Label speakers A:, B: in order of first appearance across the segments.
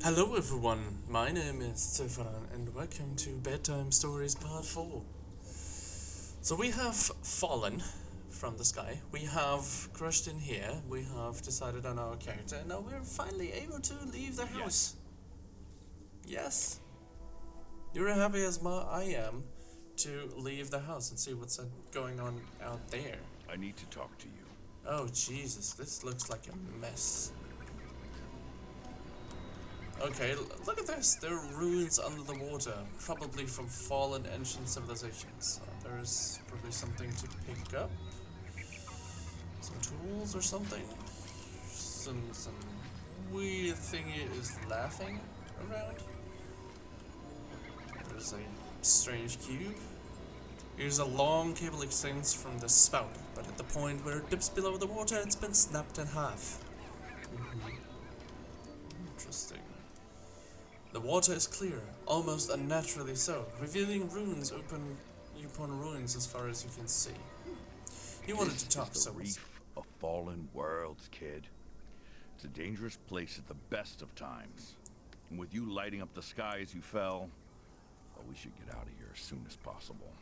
A: Hello everyone, my name is Stefan and welcome to Bedtime Stories Part 4. So we have fallen from the sky, we have crushed in here, we have decided on our character, and now we're finally able to leave the house. Yes, you're happy as I am to leave the house and see what's going on out there.
B: I need to talk to you.
A: Oh Jesus, this looks like a mess. Okay, look at this. There are ruins under the water, probably from fallen ancient civilizations. There's probably something to pick up. Some tools or something. Some weird thingy is laughing around. There's a strange cube. Here's a long cable extends from the spout, but at the point where it dips below the water, it's been snapped in half. Interesting. The water is clear, almost unnaturally so, revealing ruins open upon ruins as far as you can see. He wanted to talk,
B: This is
A: so
B: the reef of fallen worlds, kid. It's a dangerous place at the best of times. And with you lighting up the sky as you fell, well, we should get out of here as soon as possible.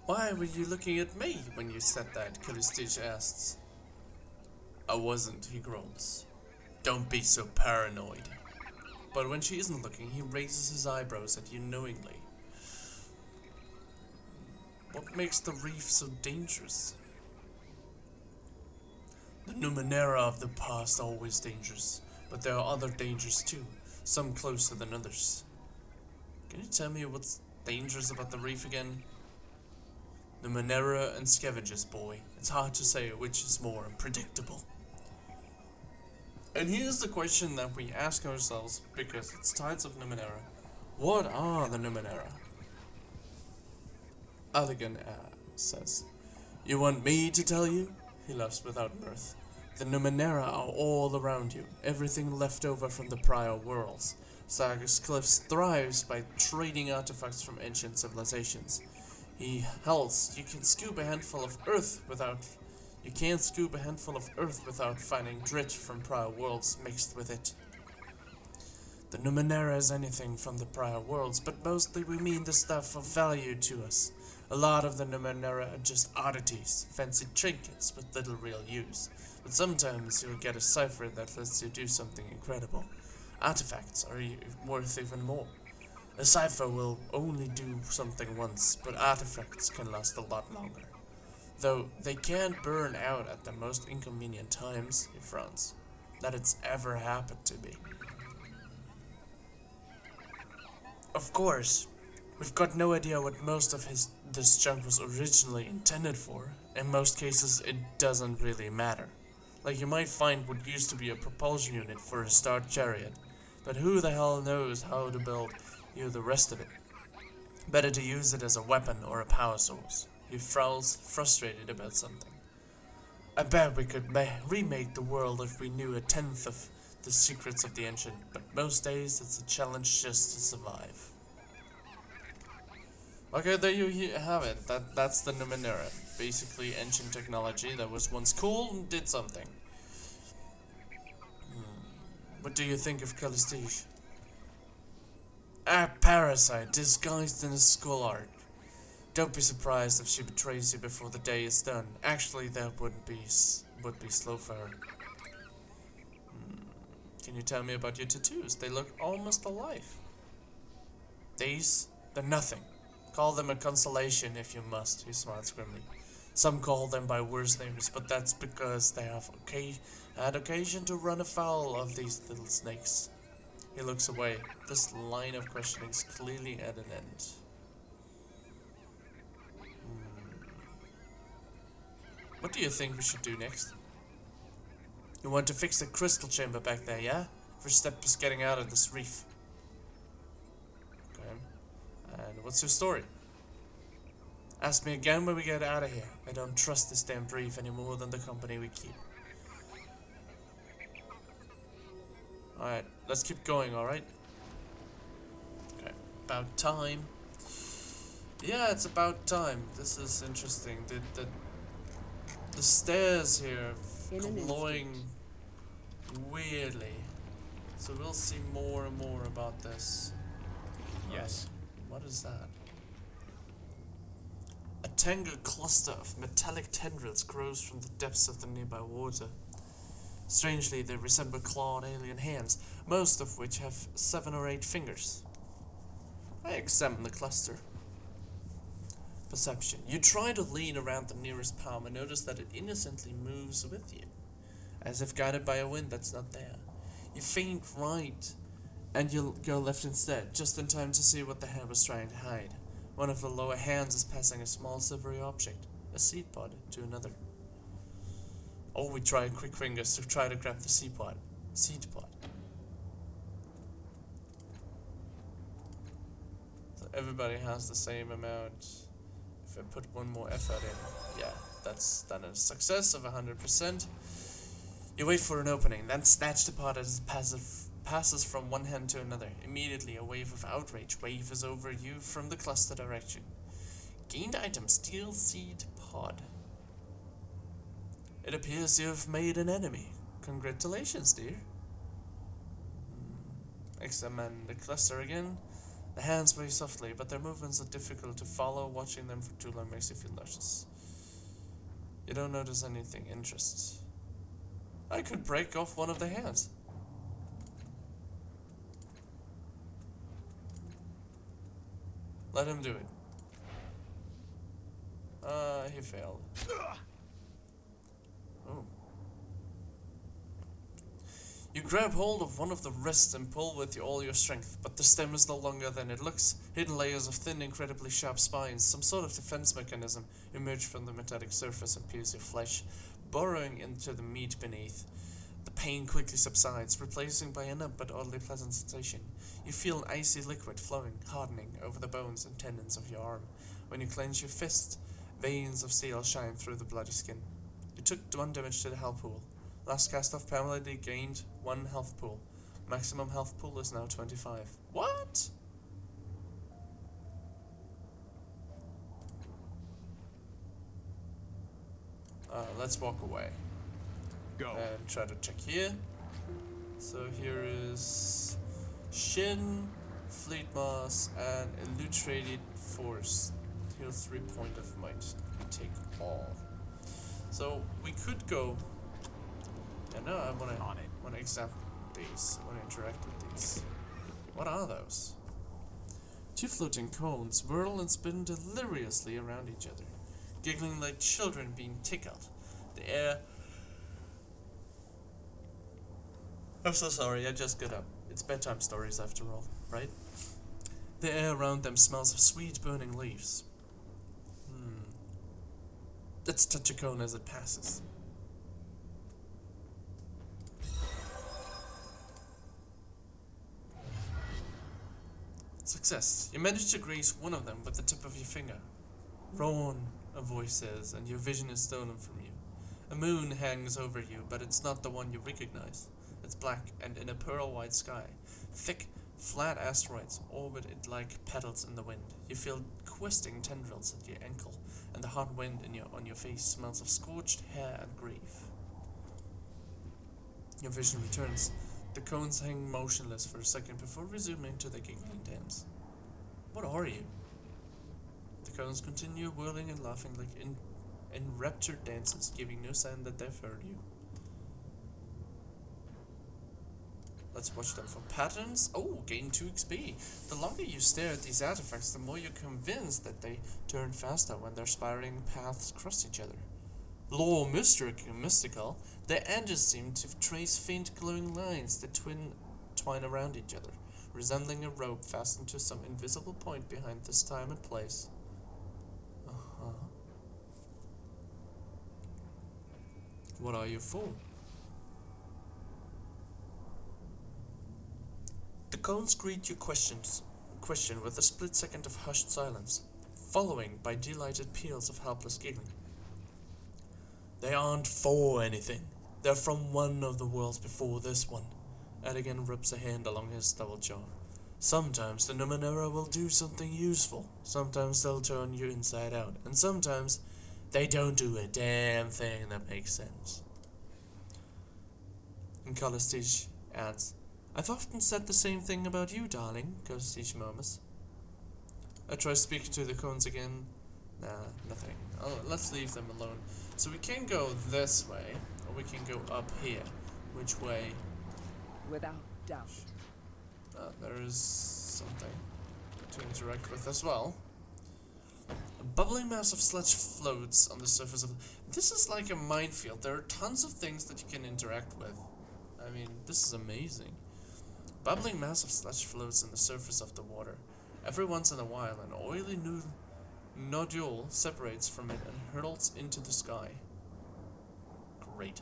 A: why were you looking at me when you said that? Kalistich asks. I wasn't, he growls. Don't be so paranoid. But when she isn't looking, he raises his eyebrows at you knowingly. What makes the reef so dangerous? The Numenera of the past are always dangerous, but there are other dangers too, some closer than others. Can you tell me what's dangerous about the reef again? Numenera and scavengers, boy. It's hard to say which is more unpredictable. And here's the question that we ask ourselves because it's tides of Numenera. What are the Numenera? Allegan says, You want me to tell you? He laughs without mirth. The Numenera are all around you, everything left over from the prior worlds. Sagas Cliffs thrives by trading artifacts from ancient civilizations. Hells, you can't scoop a handful of earth without finding grit from prior worlds mixed with it. The Numenera is anything from the prior worlds, but mostly we mean the stuff of value to us. A lot of the Numenera are just oddities, fancy trinkets with little real use. But sometimes you'll get a cipher that lets you do something incredible. Artifacts are worth even more. A cipher will only do something once, but artifacts can last a lot longer. Though they can burn out at the most inconvenient times, he frowns. That it's ever happened to me. Of course, we've got no idea what most of this junk was originally intended for. In most cases, it doesn't really matter. Like you might find what used to be a propulsion unit for a star chariot, but who the hell knows how to build the rest of it? Better to use it as a weapon or a power source. He frowns, frustrated about something. I bet we could remake the world if we knew a tenth of the secrets of the ancient, but most days it's a challenge just to survive. Okay, there you have it. That's the Numenera. Basically ancient technology that was once cool and did something. What do you think of Calistige? A parasite disguised in a skull art. Don't be surprised if she betrays you before the day is done. Actually, that would be slow for her. Can you tell me about your tattoos? They look almost alive. These? They're nothing. Call them a consolation if you must, he smiles grimly. Some call them by worse names, but that's because they have had occasion to run afoul of these little snakes. He looks away. This line of questioning is clearly at an end. What do you think we should do next? You want to fix the crystal chamber back there, yeah? First step is getting out of this reef. Okay. And what's your story? Ask me again when we get out of here. I don't trust this damn reef any more than the company we keep. Alright, let's keep going, alright? Okay, about time. Yeah, it's about time. This is interesting. The stairs here
C: In an
A: glowing weirdly. So we'll see more and more about this.
B: Yes.
A: What is that? A tangled cluster of metallic tendrils grows from the depths of the nearby water. Strangely, they resemble clawed alien hands, most of which have 7 or 8 fingers. I examine the cluster. Perception. You try to lean around the nearest palm and notice that it innocently moves with you, as if guided by a wind that's not there. You feint right, and you'll go left instead, just in time to see what the hand was trying to hide. One of the lower hands is passing a small silvery object, a seed pod, to another. Oh, we try quick fingers to try to grab the seed pod. Seed pod. So everybody has the same amount. If I put one more effort in, yeah, that's done a success of 100%. You wait for an opening, then snatch the pod as it passes from one hand to another. Immediately, a wave of outrage waves over you from the cluster direction. Gained item, steel seed pod. It appears you have made an enemy. Congratulations, dear. Examine the cluster again. The hands move softly, but their movements are difficult to follow. Watching them for too long makes you feel nauseous. You don't notice anything interesting. I could break off one of the hands. Let him do it. He failed. Oh. You grab hold of one of the wrists and pull with all your strength, but the stem is no longer than it looks. Hidden layers of thin, incredibly sharp spines, some sort of defense mechanism, emerge from the metallic surface and pierce your flesh, burrowing into the meat beneath. The pain quickly subsides, replacing by a numb but oddly pleasant sensation. You feel an icy liquid flowing, hardening over the bones and tendons of your arm. When you clench your fist, veins of steel shine through the bloody skin. You took 1 damage to the health pool. Last cast off permanently gained 1 health pool. Maximum health pool is now 25. What? Let's walk away.
B: Go.
A: And try to check here. So here is Shin, Fleet Moss, and Illustrated Force. Heal 3 point of might. We take all. So we could go. Yeah, no, I wanna examine these. I wanna interact with these. What are those? 2 floating cones whirl and spin deliriously around each other, giggling like children being tickled. The air. I'm so sorry, I just got up. It's bedtime stories after all, right? The air around them smells of sweet burning leaves. Let's touch a cone as it passes. Success. You manage to graze one of them with the tip of your finger. Ron, a voice says, and your vision is stolen from you. A moon hangs over you, but it's not the one you recognize. It's black and in a pearl-white sky. Thick, flat asteroids orbit it like petals in the wind. You feel twisting tendrils at your ankle, and the hot wind on your face smells of scorched hair and grief. Your vision returns. The cones hang motionless for a second before resuming to the giggling dance. What are you? The cones continue whirling and laughing like enraptured dancers, giving no sign that they've heard you. Let's watch them for patterns. Oh, gain 2 XP. The longer you stare at these artifacts, the more you're convinced that they turn faster when their spiraling paths cross each other. Lore mystical, their edges seem to trace faint glowing lines that twine around each other, resembling a rope fastened to some invisible point behind this time and place. What are you for? The cones greet your question with a split second of hushed silence, following by delighted peals of helpless giggling. They aren't for anything. They're from one of the worlds before this one. Adigan rubs a hand along his double jaw. Sometimes the Numenera will do something useful. Sometimes they'll turn you inside out. And sometimes They don't do a damn thing that makes sense. And Kalistich adds, I've often said the same thing about you, darling, Kalistich murmurs. I try speaking to the cones again. Nah, nothing. Let's leave them alone. So we can go this way, or we can go up here. Which way?
C: Without doubt.
A: There is something to interact with as well. A bubbling mass of sludge floats on the surface of... This is like a minefield. There are tons of things that you can interact with. I mean, this is amazing. Bubbling mass of sludge floats on the surface of the water. Every once in a while, an oily nodule separates from it and hurtles into the sky. Great.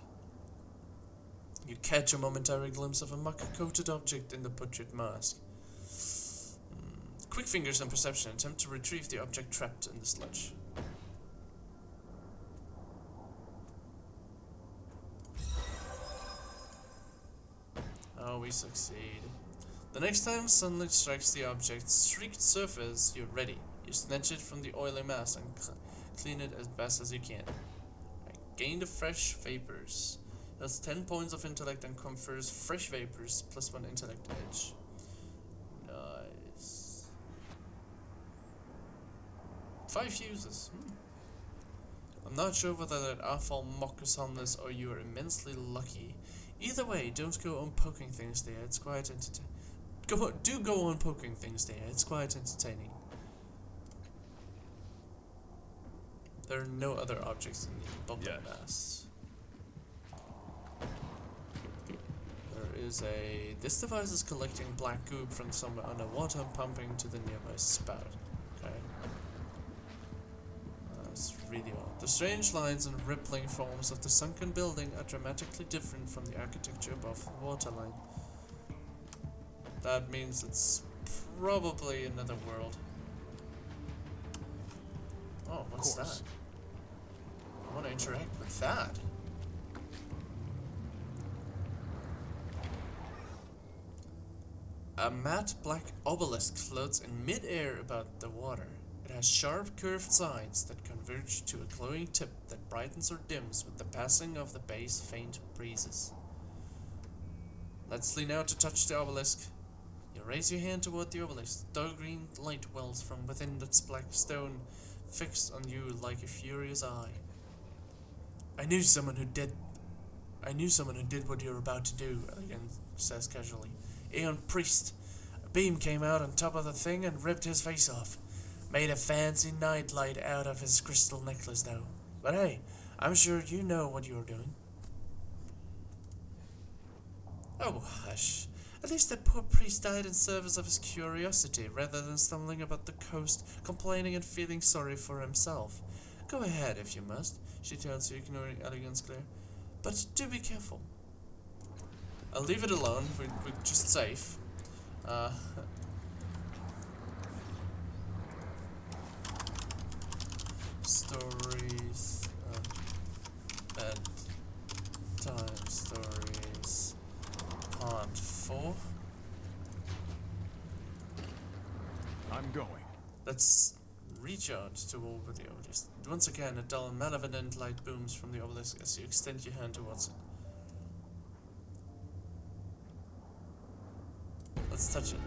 A: You catch a momentary glimpse of a muck-coated object in the butchered mask. Quick fingers and perception attempt to retrieve the object trapped in the sludge. Oh, we succeed. The next time sunlight strikes the object's streaked surface, you're ready. You snatch it from the oily mass and clean it as best as you can. Gain the fresh vapors. Has 10 points of intellect and confers fresh vapors plus 1 intellect edge. Nice. 5 uses. I'm not sure whether that awful mock is harmless or you are immensely lucky. Either way, don't go on poking things there. It's quite entertaining. Go on poking things there. It's quite entertaining. There are no other objects in the bubbling mass. This device is collecting black goop from somewhere underwater and pumping to the nearby spout. Okay. That's really odd. The strange lines and rippling forms of the sunken building are dramatically different from the architecture above the waterline. That means it's probably another world. Oh, what's that? I want to interact with that. A matte black obelisk floats in mid-air above the water. It has sharp curved sides that converge to a glowing tip that brightens or dims with the passing of the bay's faint breezes. Let's lean out to touch the obelisk. You raise your hand toward the obelisk. Dull green light wells from within its black stone, fixed on you like a furious eye. I knew someone who did what you're about to do, Elegant says casually. Aeon Priest. A beam came out on top of the thing and ripped his face off. Made a fancy nightlight out of his crystal necklace, though. But hey, I'm sure you know what you're doing. Oh, hush. At least the poor priest died in service of his curiosity, rather than stumbling about the coast, complaining and feeling sorry for himself. Go ahead if you must, she tells you, ignoring Elegant's glare. But do be careful. I'll leave it alone, we're just safe. Stories, Bedtime Stories, Part 4.
D: I'm going.
A: Let's recharge to all with the obelisk. Once again, a dull, malevolent light booms from the obelisk as you extend your hand towards it. Let's touch it.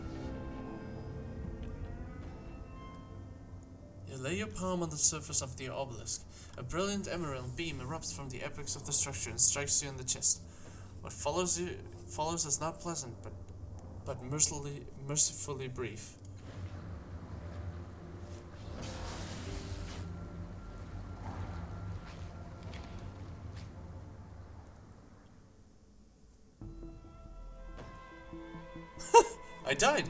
A: You lay your palm on the surface of the obelisk. A brilliant emerald beam erupts from the apex of the structure and strikes you in the chest. What follows is not pleasant, but mercifully brief. I died!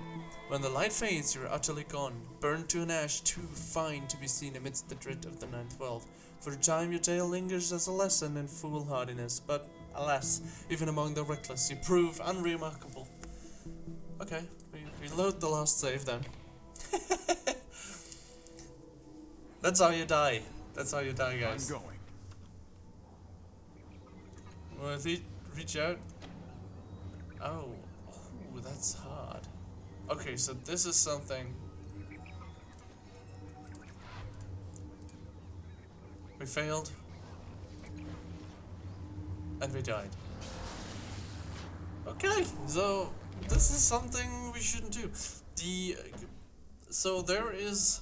A: When the light fades, you are utterly gone, burned to an ash too fine to be seen amidst the dread of the ninth world. For a time your tale lingers as a lesson in foolhardiness, but alas, even among the reckless, you prove unremarkable. Okay, we load the last save then. That's how you die. That's how you die, guys.
D: I'm going.
A: Well, if he reach out. Oh, that's hard. Okay, so this is something. We failed. And we died. Okay, so this is something we shouldn't do. So there is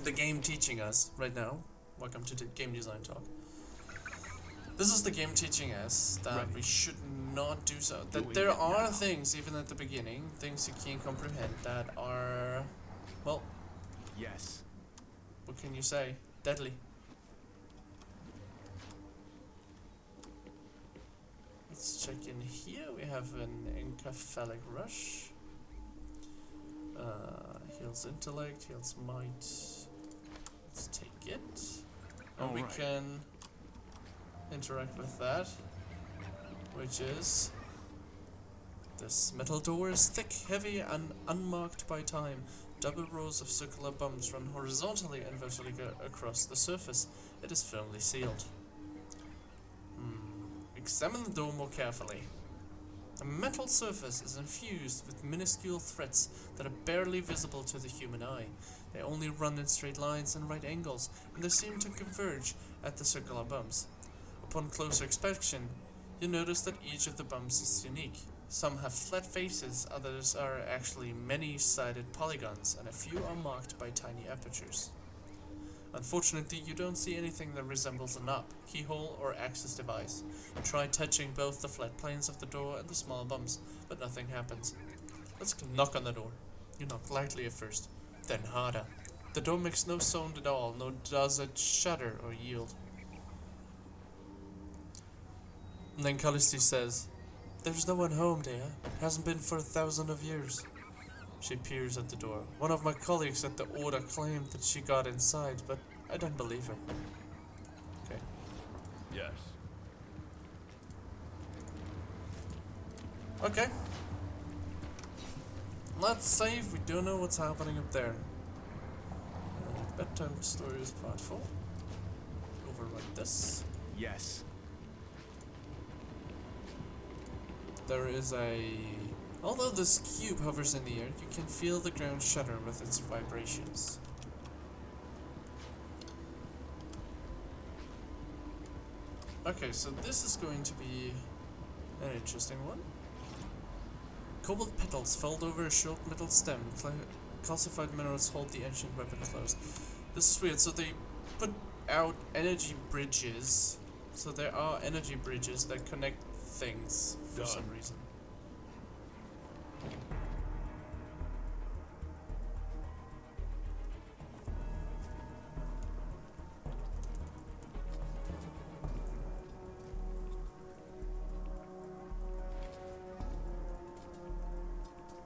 A: the game teaching us right now. Welcome to the game design talk. This is the game teaching us that we should not do so. That there are things, even at the beginning, things you can't comprehend that are, well,
D: Yes.
A: what can you say? Deadly. Let's check in here. We have an encephalic rush. Heals intellect, heals might. Let's take it. And we can interact with that, which is this metal door is thick, heavy, and unmarked by time. Double rows of circular bumps run horizontally and vertically across the surface. It is firmly sealed. Examine the door more carefully. The metal surface is infused with minuscule threads that are barely visible to the human eye. They only run in straight lines and right angles, and they seem to converge at the circular bumps. Upon closer inspection, you notice that each of the bumps is unique. Some have flat faces, others are actually many-sided polygons, and a few are marked by tiny apertures. Unfortunately, you don't see anything that resembles a knob, keyhole, or access device. Try touching both the flat planes of the door and the small bumps, but nothing happens. Let's knock on the door. You knock lightly at first, then harder. The door makes no sound at all, nor does it shudder or yield. And then Callisti says, "There's no one home, dear. Hasn't been for 1,000 of years." She peers at the door. One of my colleagues at the Order claimed that she got inside, but I don't believe her. Okay.
B: Yes.
A: Okay. Let's save. We don't know what's happening up there. Bedtime Stories Part 4. Overwrite this.
D: Yes.
A: There is a... Although this cube hovers in the air, you can feel the ground shudder with its vibrations. Okay, so this is going to be an interesting one. Cobalt petals fold over a short metal stem. Calcified minerals hold the ancient weapon closed. This is weird. So they put out energy bridges. So there are energy bridges that connect things for some reason.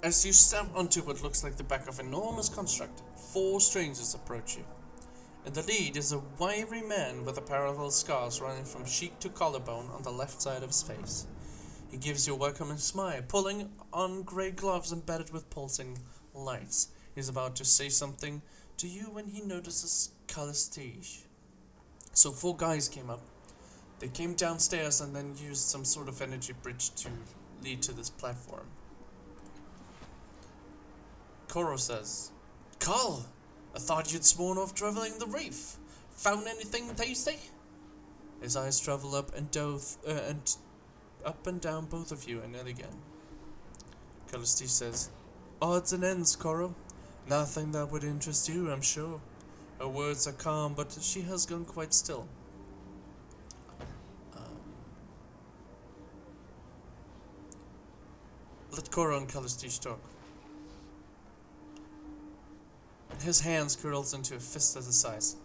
A: As you step onto what looks like the back of an enormous construct, 4 strangers approach you. In the lead is a wiry man with a parallel scars running from cheek to collarbone on the left side of his face. He gives you a welcoming smile, pulling on grey gloves embedded with pulsing lights. He's about to say something to you when he notices Callisti. So 4 guys came up. They came downstairs and then used some sort of energy bridge to lead to this platform. Qoro says, "Carl, I thought you'd sworn off traveling the reef. Found anything tasty?" His eyes travel up and down both of you and then again. Callisti says, "Odds and ends, Qoro. Nothing that would interest you, I'm sure." Her words are calm, but she has gone quite still. Let Qoro and Callisti talk. His hands curls into a fist at his size.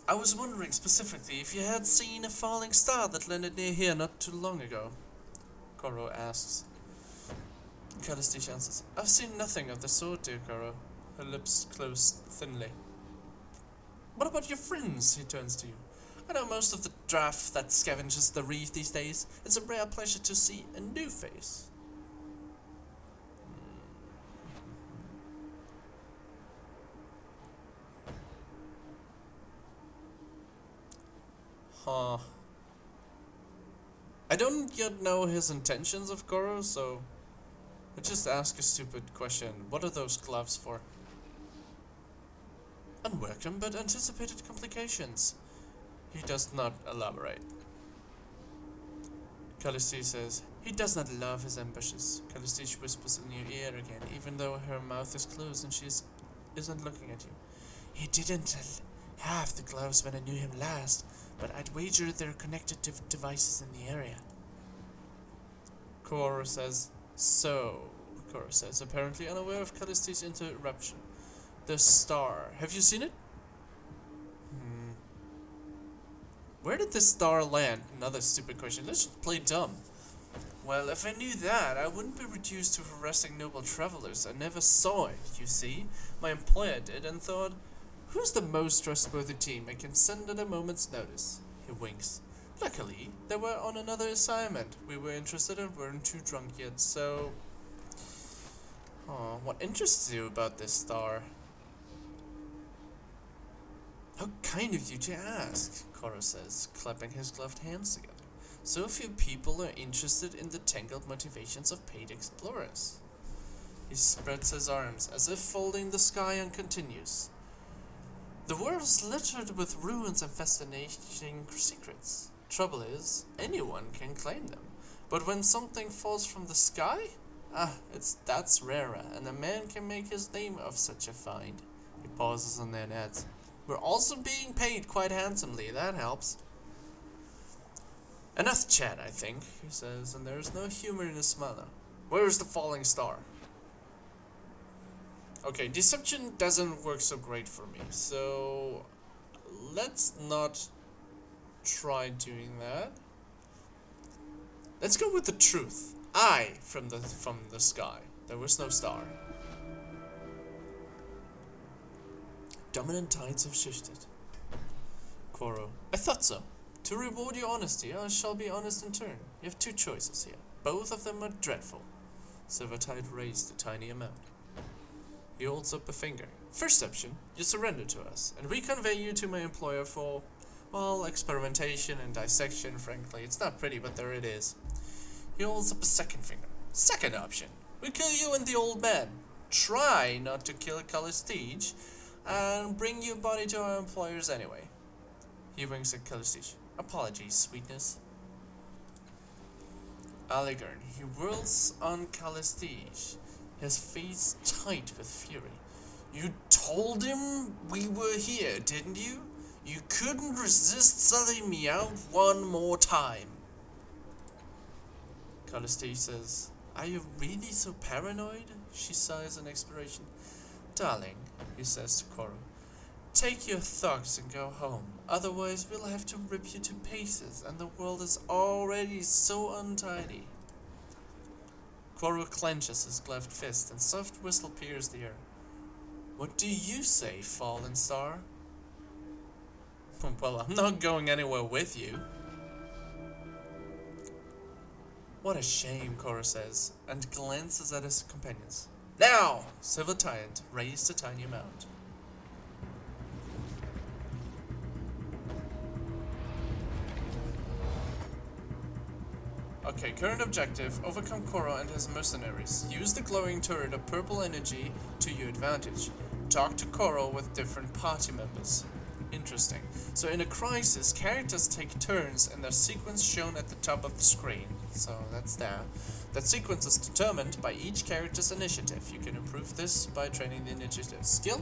A: "I was wondering specifically if you had seen a falling star that landed near here not too long ago," Qoro asks. Callisti answers, "I've seen nothing of the sort, dear Qoro." Her lips close thinly. "What about your friends?" He turns to you. "I know most of the draft that scavenges the reef these days. It's a rare pleasure to see a new face." I don't yet know his intentions of Qoro, so I just ask a stupid question. What are those gloves for? "Unwelcome but anticipated complications. He does not elaborate. Callistine says, he does not love his ambushes. Callistine whispers in your ear again, even though her mouth is closed and she isn't looking at you. He didn't have the gloves when I knew him last, but I'd wager they're connected to devices in the area. Qoro says, Qoro says, apparently unaware of Callistine's interruption. The star. Have you seen it? Where did the star land? Another stupid question. Let's just play dumb. Well, if I knew that, I wouldn't be reduced to harassing noble travelers. I never saw it, you see. My employer did and thought, who's the most trustworthy team I can send at a moment's notice? He winks. Luckily, they were on another assignment. We were interested and weren't too drunk yet, so... what interests you about this star? How kind of you to ask, Qoro says, clapping his gloved hands together. So few people are interested in the tangled motivations of paid explorers. He spreads his arms, as if folding the sky, and continues. The world is littered with ruins and fascinating secrets. Trouble is, anyone can claim them. But when something falls from the sky? That's rarer, and a man can make his name of such a find. He pauses and then adds, we're also being paid quite handsomely, that helps. Enough chat, I think, he says, and there is no humor in his manner. Where is the falling star? Okay, deception doesn't work so great for me, so let's not try doing that. Let's go with the truth. From the sky. There was no star. Dominant tides have shifted. Qoro. I thought so. To reward your honesty, I shall be honest in turn. You have two choices here. Both of them are dreadful. Silvertide raised a tiny amount. He holds up a finger. First option, you surrender to us, and we convey you to my employer for, well, experimentation and dissection, frankly. It's not pretty, but there it is. He holds up a second finger. Second option, we kill you and the old man. Try not to kill Callistine, and bring your body to our employers anyway. He winks at Callistine. Apologies, sweetness. Aligarn. He whirls on Callistine, his face tight with fury. You told him we were here, didn't you? You couldn't resist selling me out one more time. Callistine says, are you really so paranoid? She sighs in expiration. Darling, he says to Qoro, take your thugs and go home. Otherwise we'll have to rip you to pieces, and the world is already so untidy. Qoro clenches his gloved fist, and soft whistle pierces the air. What do you say, fallen star? Well, I'm not going anywhere with you. What a shame, Qoro says, and glances at his companions. Now! Silvertide raised a tiny amount. Okay, current objective, overcome Qoro and his mercenaries. Use the glowing turret of purple energy to your advantage. Talk to Qoro with different party members. Interesting. So in a crisis, characters take turns in their sequence shown at the top of the screen. So that's there. That sequence is determined by each character's initiative. You can improve this by training the initiative skill.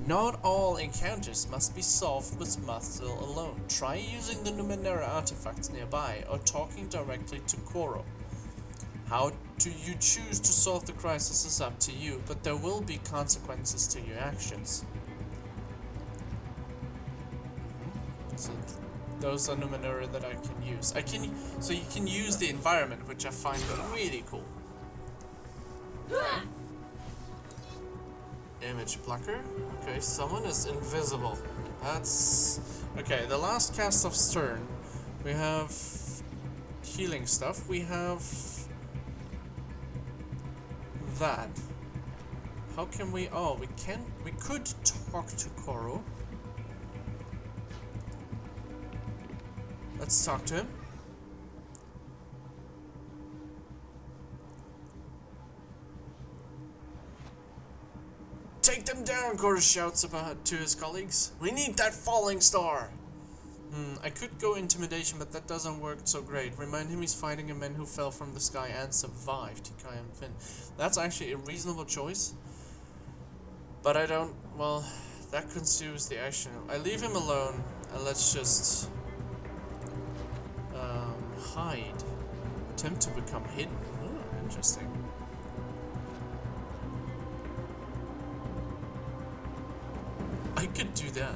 A: Not all encounters must be solved with muscle alone. Try using the Numenera artifacts nearby or talking directly to Qoro. How do you choose to solve the crisis is up to you, but there will be consequences to your actions. So those are Numenera that I can use. So you can use the environment, which I find really cool. Image blocker. Okay, someone is invisible. That's okay. The last cast of Stern. We have healing stuff. We have that. How can we? Oh, we can. We could talk to Qoro. Let's talk to him. Take them down, Qoro shouts about to his colleagues. We need that falling star. I could go intimidation, but that doesn't work so great. Remind him he's fighting a man who fell from the sky and survived. Tikai and Finn. That's actually a reasonable choice. But I don't... Well, that consumes the action. I leave him alone, and let's just... hide. Attempt to become hidden. Oh, interesting. I could do that.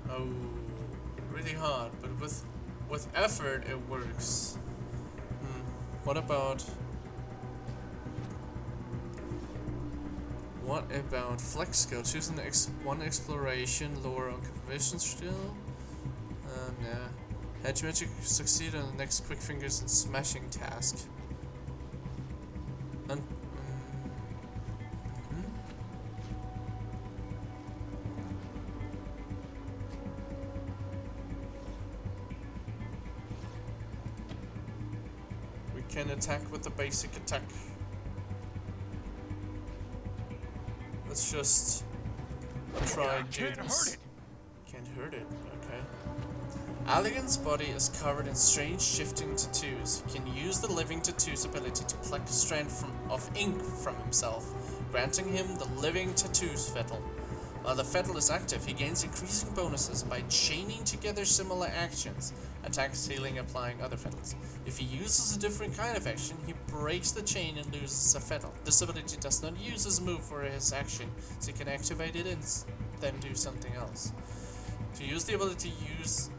A: Oh, really hard, but with effort it works. What about flex skill? Choose one exploration, lower on conversion skill. Nah. Hedge magic succeed on the next quick fingers and smashing task. And we can attack with the basic attack. Let's just try doing this. Can't hurt it. Okay. Alligan's body is covered in strange shifting tattoos. He can use the living tattoo's ability to pluck a strand of ink from himself, granting him the living tattoo's fettle. While the fettle is active, he gains increasing bonuses by chaining together similar actions, attacks, healing, applying other fettles. If he uses a different kind of action, he breaks the chain and loses a fettle. This ability does not use his move for his action, so he can activate it and then do something else. To use the ability, use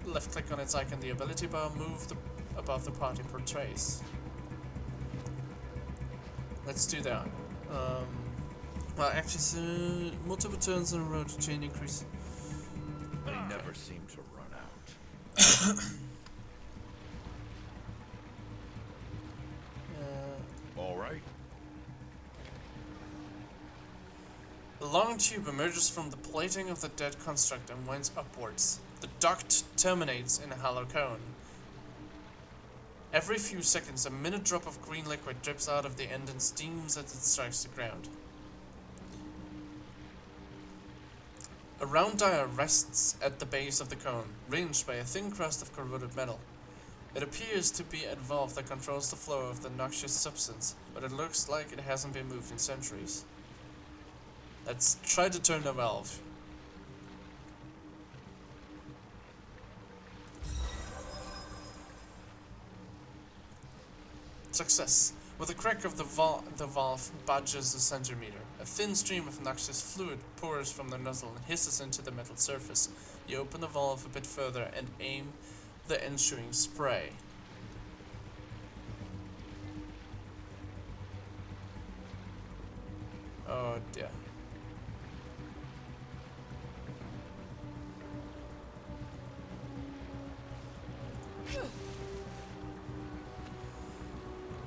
A: left click on its icon, the ability bar, move above the party portrays. Let's do that. Well, actually, multiple turns in a row to chain increase.
B: They never seem to run out. All right.
A: A long tube emerges from the plating of the dead construct and winds upwards. The duct terminates in a hollow cone. Every few seconds, a minute drop of green liquid drips out of the end and steams as it strikes the ground. A round dial rests at the base of the cone, ringed by a thin crust of corroded metal. It appears to be a valve that controls the flow of the noxious substance, but it looks like it hasn't been moved in centuries. Let's try to turn the valve. Success. With a crack of the valve budges a centimeter. A thin stream of noxious fluid pours from the nozzle and hisses into the metal surface. You open the valve a bit further and aim the ensuing spray. Oh dear.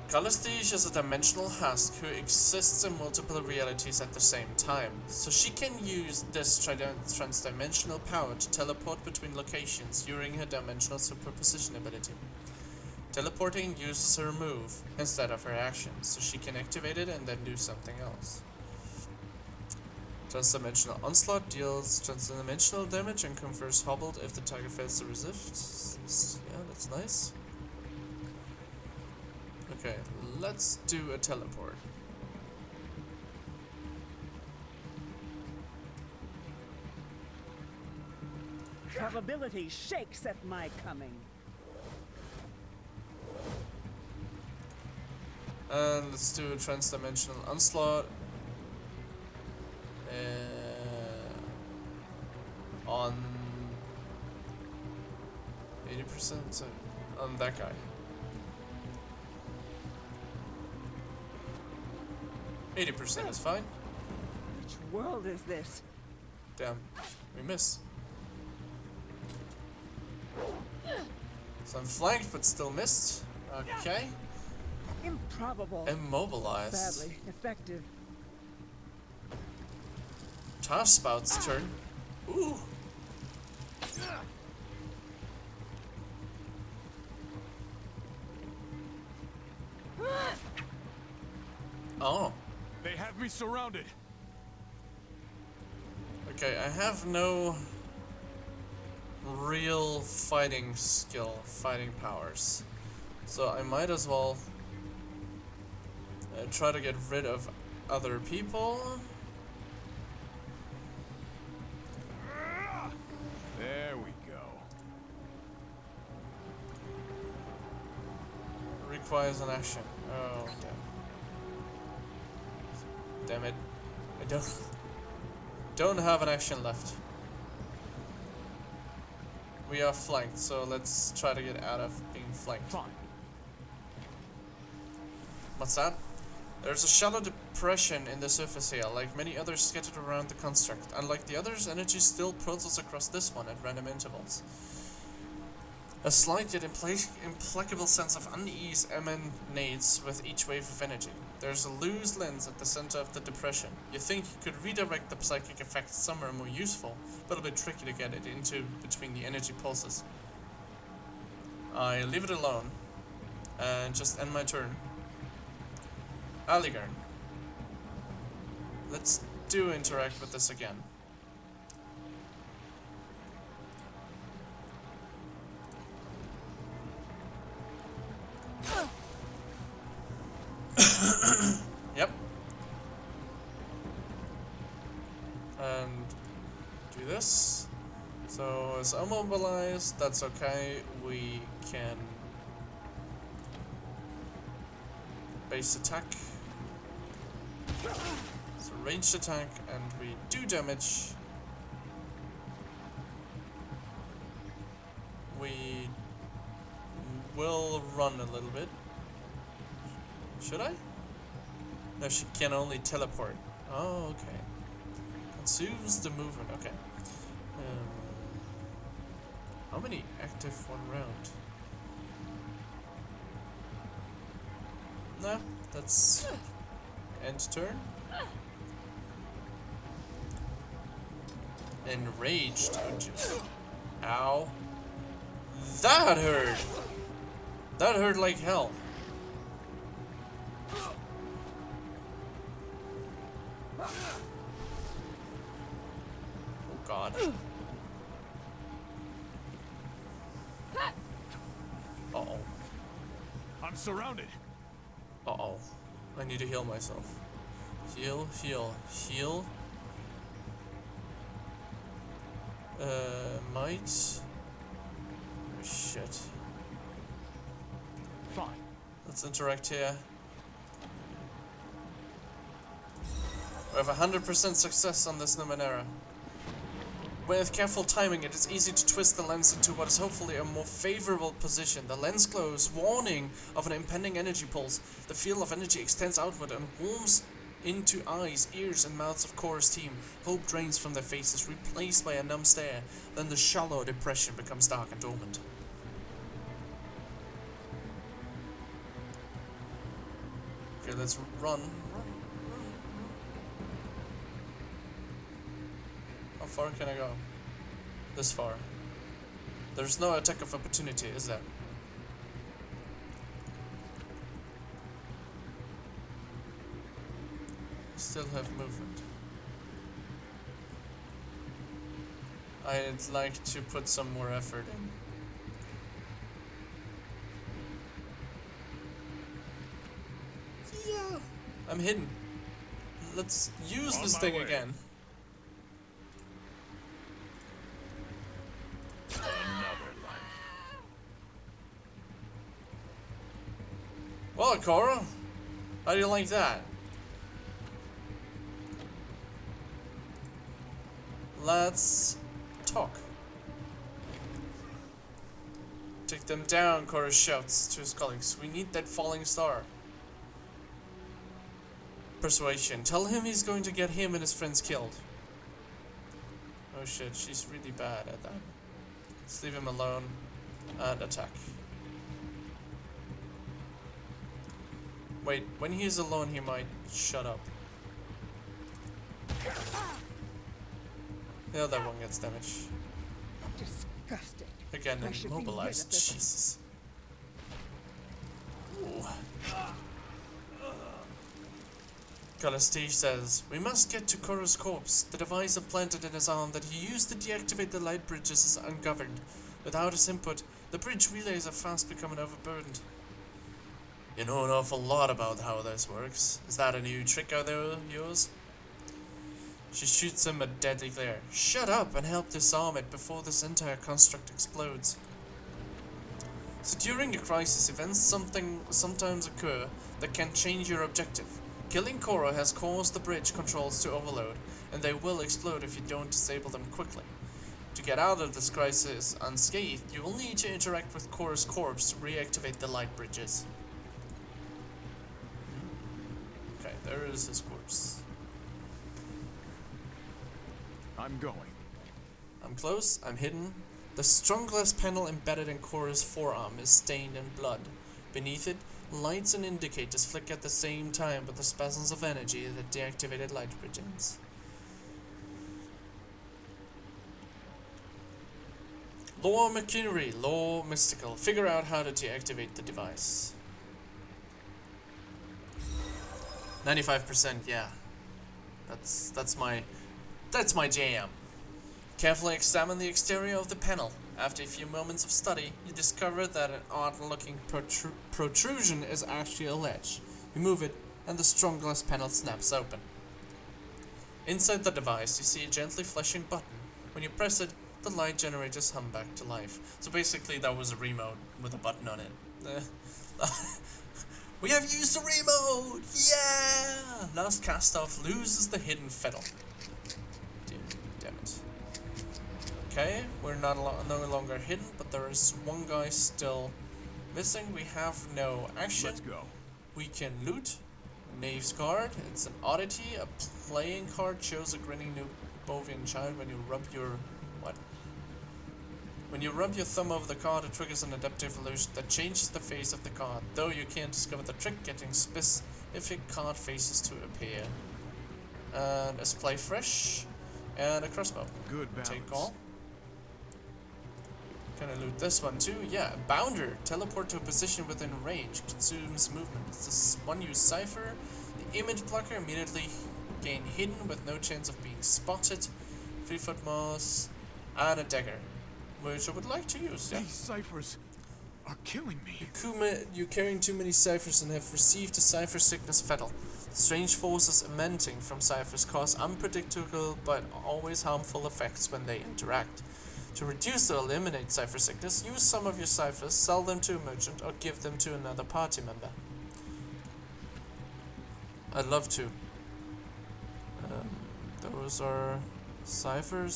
A: Callistige is a dimensional husk who exists in multiple realities at the same time, so she can use this transdimensional power to teleport between locations during her dimensional superposition ability. Teleporting uses her move instead of her action, so she can activate it and then do something else. Transdimensional onslaught deals transdimensional damage and confers hobbled if the target fails to resist. Yeah, that's nice. Okay, let's do a teleport.
C: Probability shakes at my coming.
A: And let's do a transdimensional onslaught. On 80%, so on that guy. 80% is fine.
C: Which world is this?
A: Damn, we missed. So I'm flanked but still missed. Okay.
C: Improbable.
A: Immobilized.
C: Sadly effective.
A: Tar Spout's turn. Ooh. Oh.
D: They have me surrounded.
A: Okay, I have no real fighting skill, fighting powers. So I might as well try to get rid of other people.
D: There we go.
A: Requires an action. Oh, damn it. I don't have an action left. We are flanked, so let's try to get out of being flanked.
D: Fine.
A: What's that? There's a shallow depression in the surface here, like many others scattered around the construct. Unlike the others, energy still pulses across this one at random intervals. A slight yet implacable sense of unease emanates with each wave of energy. There's a loose lens at the center of the depression. You think you could redirect the psychic effect somewhere more useful, but it'll be tricky to get it into between the energy pulses. I leave it alone and just end my turn. Aligarn. Let's do interact with this again. Yep. And do this. So it's immobilized, that's okay. We can base attack. It's a ranged attack and we do damage. We will run a little bit. Should I? No, she can only teleport. Oh, okay. Consumes the movement, okay. How many active one round? No, that's end turn. Enraged, don't you? Ow. That hurt! That hurt like hell. Oh god. Uh-oh.
D: I'm surrounded.
A: Uh-oh. I need to heal myself. Heal, heal, heal. Might. Oh, shit.
D: Fine.
A: Let's interact here. We have 100% success on this Numenera. With careful timing, it is easy to twist the lens into what is hopefully a more favorable position. The lens glows, warning of an impending energy pulse. The field of energy extends outward and warms into eyes, ears, and mouths of Qoro's team. Hope drains from their faces, replaced by a numb stare. Then the shallow depression becomes dark and dormant. Okay, let's run. How far can I go? This far. There's no attack of opportunity, is there? Still have movement. I'd like to put some more effort in. Yeah, I'm hidden. Let's use
D: On
A: this
D: my
A: thing
D: way.
A: again.
B: Another life.
A: Well, Qoro, how do you like that? Let's talk. Take them down, Qoro shouts to his colleagues. We need that falling star. Persuasion. Tell him he's going to get him and his friends killed. Oh shit, she's really bad at that. Let's leave him alone and attack. Wait, when he's alone he might shut up. The other one gets damage.
C: Disgusting.
A: Again,
C: I should be
A: immobilized.
C: rid of this.
A: Jesus. Ooh. Calastige says, "We must get to Qoro's corpse. The device implanted in his arm that he used to deactivate the light bridges is ungoverned. Without his input, the bridge relays are fast becoming overburdened." You know an awful lot about how this works. Is that a new trick out there of yours? She shoots him a deadly glare. "Shut up and help disarm it before this entire construct explodes." So during a crisis, events sometimes occur that can change your objective. Killing Qoro has caused the bridge controls to overload, and they will explode if you don't disable them quickly. To get out of this crisis unscathed, you will need to interact with Qoro's corpse to reactivate the light bridges. Okay, there is his corpse.
D: I'm going.
A: I'm close, I'm hidden. The strong glass panel embedded in Qoro's forearm is stained in blood. Beneath it, lights and indicators flicker at the same time with the spasms of energy that deactivated light bridges. Lore machinery, lore mystical. Figure out how to deactivate the device. 95%, yeah. That's my jam. Carefully examine the exterior of the panel. After a few moments of study, you discover that an odd-looking protrusion is actually a ledge. You move it, and the strong glass panel snaps open. Inside the device, you see a gently flashing button. When you press it, the light generators hum back to life. So basically, that was a remote with a button on it. We have used the remote! Yeah! Last cast-off loses the hidden fiddle. Damn it. Okay, we're no longer hidden, but there is one guy still missing. We have no action.
D: Let's go.
A: We can loot. Knave's card. It's an oddity. A playing card shows a grinning Nubovian child when you rub your... What? When you rub your thumb over the card, it triggers an adaptive illusion that changes the face of the card, though you can't discover the trick, getting specific card faces to appear. And a splay fresh, and a crossbow.
D: Good balance.
A: Take all. Can I loot this one too? Yeah, Bounder. Teleport to a position within range. Consumes movement. It's this one-use cipher. The image blocker immediately gain hidden with no chance of being spotted. 3-foot moss. And a dagger, which I would like to use. Yeah.
D: These ciphers are killing me.
A: You're carrying too many ciphers and have received a cipher sickness fatal. Strange forces emanating from ciphers cause unpredictable but always harmful effects when they interact. To reduce or eliminate cipher sickness, use some of your ciphers, sell them to a merchant, or give them to another party member. I'd love to. Those are cipher.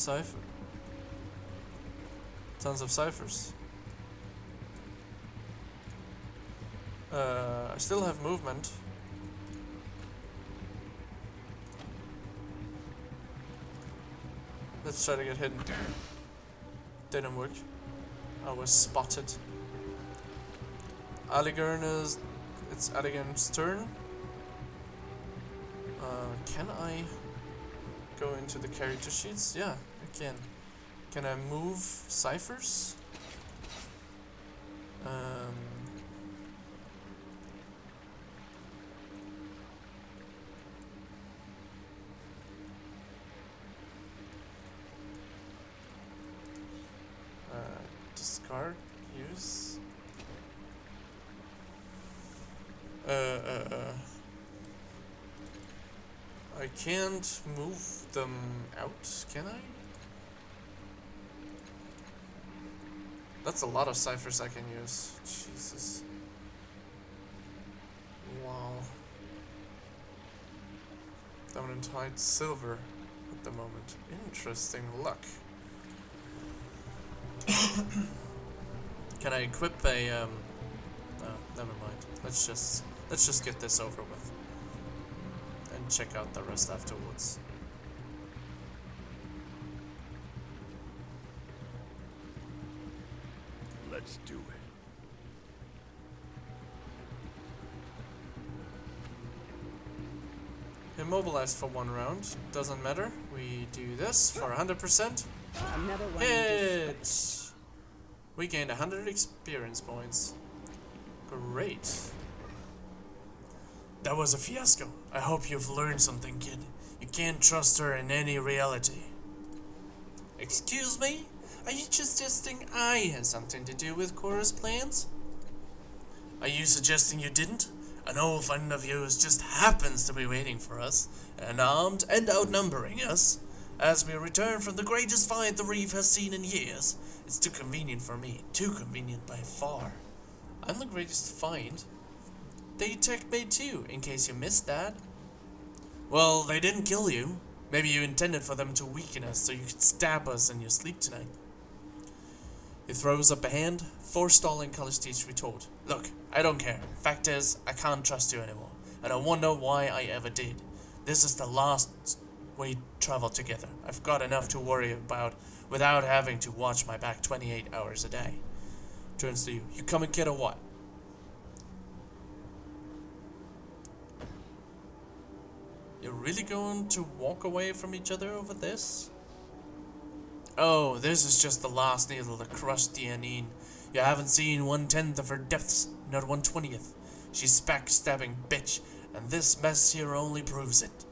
A: Tons of ciphers. I still have movement. Let's try to get hidden. Didn't work. I was spotted. Alligern's... It's Alligern's turn. Can I go into the character sheets? Yeah, I can. Can I move ciphers? Discard, use. I can't move them out, can I? That's a lot of ciphers I can use. Jesus. Wow. Dominant Tide silver at the moment. Interesting luck. Can I equip a no, never mind. Let's just get this over with. And check out the rest afterwards.
B: Let's do it.
A: Immobilized for 1 round. Doesn't matter. We do this for 100%.
C: Another one.
A: Hit! We gained 100 experience points. Great. That was a fiasco. I hope you've learned something, kid. You can't trust her in any reality. Excuse me? Are you suggesting I had something to do with Qoro's plans? Are you suggesting you didn't? An old friend of yours just happens to be waiting for us, and armed and outnumbering us, as we return from the greatest fight the reef has seen in years. It's too convenient for me, too convenient by far. I'm the greatest find. They attacked me too, in case you missed that. Well, they didn't kill you. Maybe you intended for them to weaken us so you could stab us in your sleep tonight. He throws up a hand, forestalling Caliste's retort. Look, I don't care. Fact is, I can't trust you anymore, and I wonder why I ever did. This is the last we travel together. I've got enough to worry about without having to watch my back 28 hours a day. Turns to you. You coming, kid, or what? You're really going to walk away from each other over this? Oh, this is just the last needle to crush the Anine. You haven't seen 1/10 of her depths, not 1/20th. She's backstabbing bitch, and this mess here only proves it.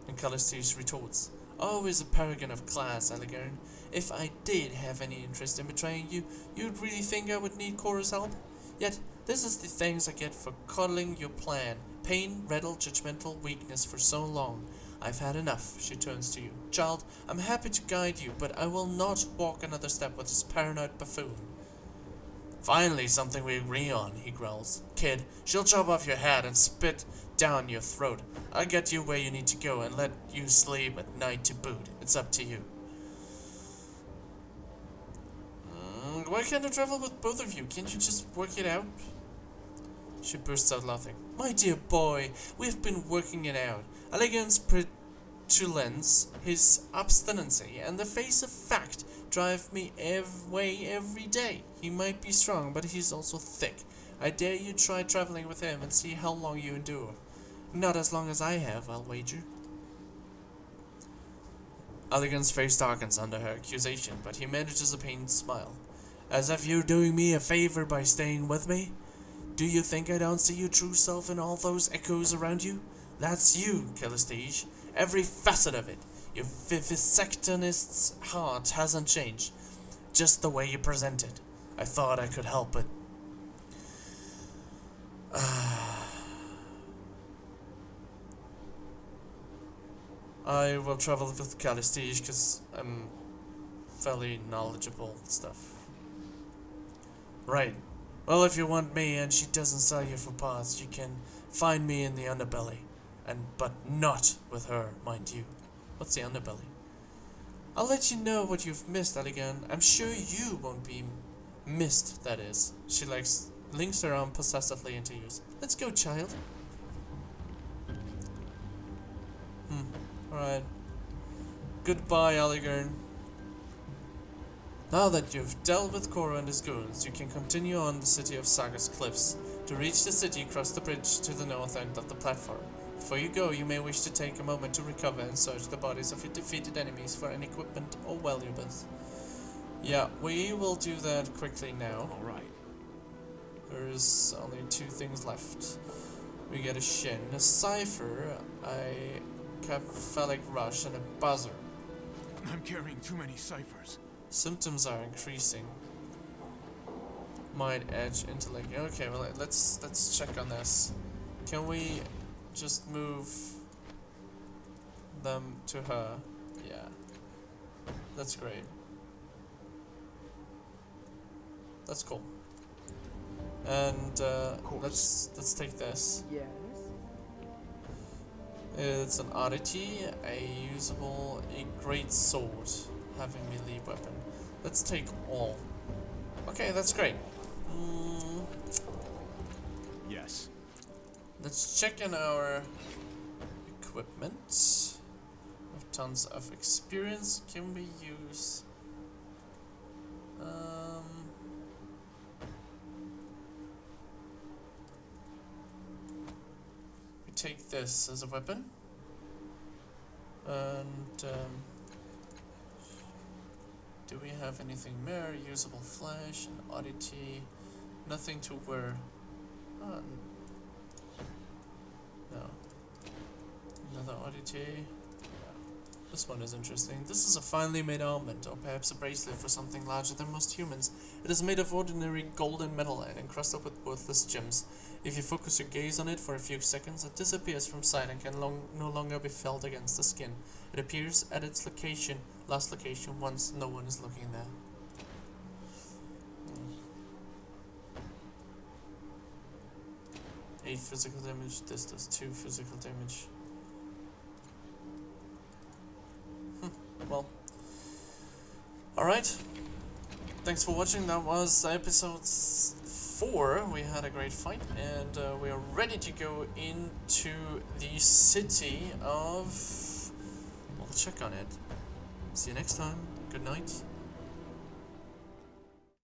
A: And Calistes retorts, always a paragon of class, Aligarn. If I did have any interest in betraying you, you'd really think I would need Qoro's help? Yet, this is the thanks I get for coddling your plan. Pain, rattle, judgmental weakness for so long. I've had enough, she turns to you. Child, I'm happy to guide you, but I will not walk another step with this paranoid buffoon. Finally, something we agree on, he growls. Kid, she'll chop off your head and spit down your throat. I'll get you where you need to go and let you sleep at night to boot. It's up to you. Why can't I travel with both of you? Can't you just work it out? She bursts out laughing. My dear boy, we've been working it out. Elegance, petulance, his obstinacy, and the face of fact drive me away every day. He might be strong, but he's also thick. I dare you try traveling with him and see how long you endure. Not as long as I have, I'll wager. Elegant's face darkens under her accusation, but he manages a pained smile. As if you're doing me a favor by staying with me? Do you think I don't see your true self in all those echoes around you? That's you, Calistes. Every facet of it. Your vivisectionist's heart hasn't changed. Just the way you present it. I thought I could help it. I will travel with Calistes because I'm fairly knowledgeable and stuff. Right. Well, if you want me and she doesn't sell you for parts, you can find me in the underbelly. But not with her, mind you. What's the underbelly? I'll let you know what you've missed, Aligan. I'm sure you won't be missed, that is. She links her arm possessively into yours. Let's go, child. Alright. Goodbye, Aligan. Now that you've dealt with Qoro and his goons, you can continue on the city of Saga's cliffs. To reach the city, cross the bridge to the north end of the platform. Before you go, you may wish to take a moment to recover and search the bodies of your defeated enemies for any equipment or valuables. Yeah, we will do that quickly now.
D: Alright.
A: There's only 2 things left. We get a Shin, a Cipher, a Cephalic Rush, and a Buzzer.
D: I'm carrying too many ciphers.
A: Symptoms are increasing. Mind, edge, intellect. Okay, well let's check on this. Can we just move them to her? Yeah, that's great. That's cool. And let's take this.
C: Yes.
A: It's an oddity, a usable, a great sword, having melee weapon. Let's take all. Okay, that's great.
D: Yes.
A: Let's check in our equipment. We have tons of experience. Can we use we take this as a weapon. And do we have anything more? Usable flash, an oddity, nothing to wear. No. Another oddity. Yeah. This one is interesting. This is a finely made armband, or perhaps a bracelet for something larger than most humans. It is made of ordinary gold and metal and encrusted with worthless gems. If you focus your gaze on it for a few seconds, it disappears from sight and can no longer be felt against the skin. It appears at its last location, once no one is looking there. 8 physical damage, this does 2 physical damage. Well. Alright. Thanks for watching. That was episode 4. We had a great fight, and we are ready to go into the city of... We'll check on it. See you next time. Good night.